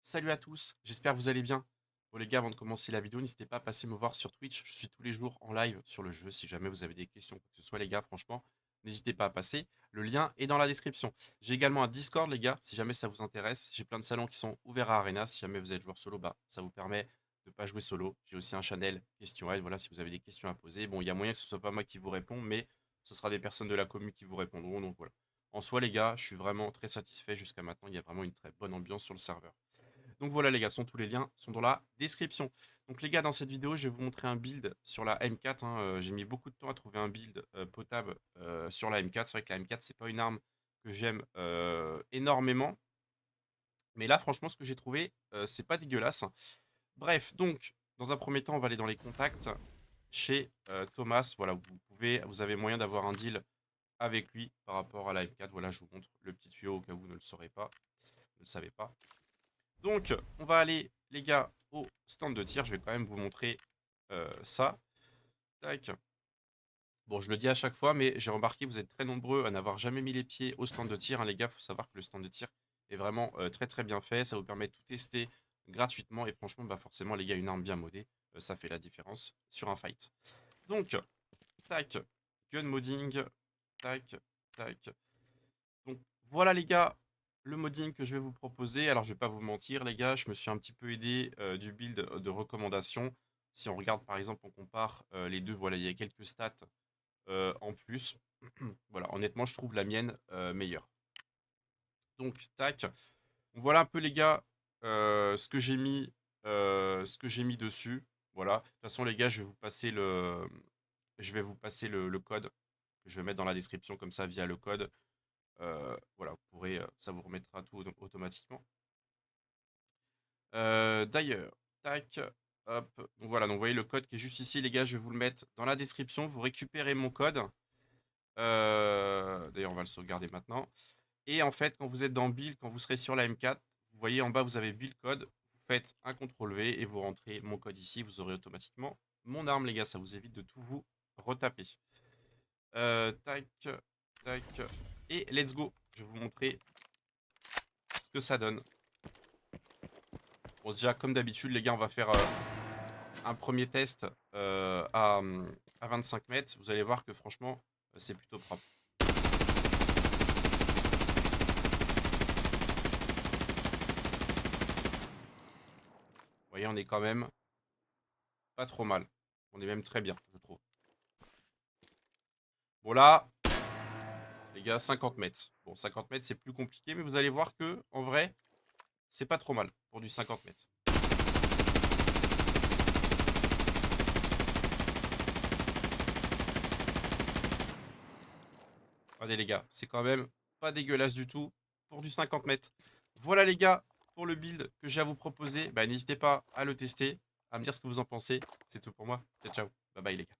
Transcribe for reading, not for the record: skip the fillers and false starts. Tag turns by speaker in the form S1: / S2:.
S1: Salut à tous, j'espère que vous allez bien. Bon les gars, avant de commencer la vidéo, n'hésitez pas à passer me voir sur Twitch. Je suis tous les jours en live sur le jeu. Si jamais vous avez des questions, quoi que ce soit les gars, franchement, n'hésitez pas à passer. Le lien est dans la description. J'ai également un Discord les gars, si jamais ça vous intéresse. J'ai plein de salons qui sont ouverts à Arena. Si jamais vous êtes joueur solo, bah ça vous permet de pas jouer solo. J'ai aussi un channel question aide, voilà, si vous avez des questions à poser. Bon, il y a moyen que ce soit pas moi qui vous réponds, mais ce sera des personnes de la commune qui vous répondront. Donc voilà. En soi les gars, je suis vraiment très satisfait jusqu'à maintenant. Il y a vraiment une très bonne ambiance sur le serveur. Donc voilà les gars, tous les liens sont dans la description. Donc les gars, dans cette vidéo, je vais vous montrer un build sur la M4, hein. J'ai mis beaucoup de temps à trouver un build potable sur la M4. C'est vrai que la M4, c'est pas une arme que j'aime énormément. Mais là, franchement, ce que j'ai trouvé, c'est pas dégueulasse. Bref, donc, dans un premier temps, on va aller dans les contacts chez Thomas. Voilà, vous avez moyen d'avoir un deal avec lui par rapport à la M4. Voilà, je vous montre le petit tuyau au cas où vous ne le saurez pas, ne le savez pas. Donc, on va aller, les gars, au stand de tir. Je vais quand même vous montrer ça. Tac. Bon, je le dis à chaque fois, mais j'ai remarqué que vous êtes très nombreux à n'avoir jamais mis les pieds au stand de tir, hein, les gars. Il faut savoir que le stand de tir est vraiment très très bien fait. Ça vous permet de tout tester gratuitement. Et franchement, bah forcément, les gars, une arme bien modée, ça fait la différence sur un fight. Donc, tac. Gun modding. Tac, tac. Donc voilà les gars, le modding que je vais vous proposer. Alors je vais pas vous mentir les gars, je me suis un petit peu aidé du build de recommandation. Si on regarde par exemple, on compare les deux, voilà, il y a quelques stats en plus. Voilà, honnêtement, je trouve la mienne meilleure. Donc, tac. Voilà un peu les gars ce que j'ai mis dessus. Voilà. De toute façon les gars, je vais vous passer le code que je vais mettre dans la description comme ça via le code. Voilà, vous pourrez, ça vous remettra tout automatiquement. D'ailleurs, tac, hop, donc voilà, donc vous voyez le code qui est juste ici, les gars, je vais vous le mettre dans la description. Vous récupérez mon code. D'ailleurs, on va le sauvegarder maintenant. Et en fait, quand vous êtes dans Build, quand vous serez sur la M4, vous voyez en bas, vous avez Build Code. Vous faites un CTRL V et vous rentrez mon code ici. Vous aurez automatiquement mon arme, les gars. Ça vous évite de tout vous retaper. Tac, tac. Et let's go. Je vais vous montrer ce que ça donne. Bon, déjà, comme d'habitude, les gars, on va faire un premier test à 25 mètres. Vous allez voir que franchement, c'est plutôt propre. Vous voyez, on est quand même pas trop mal. On est même très bien, je trouve. Bon, là, les gars, 50 mètres. Bon, 50 mètres, c'est plus compliqué, mais vous allez voir que, en vrai, c'est pas trop mal pour du 50 mètres. Regardez, les gars, c'est quand même pas dégueulasse du tout pour du 50 mètres. Voilà, les gars, pour le build que j'ai à vous proposer. Bah, n'hésitez pas à le tester, à me dire ce que vous en pensez. C'est tout pour moi. Ciao, ciao. Bye bye, les gars.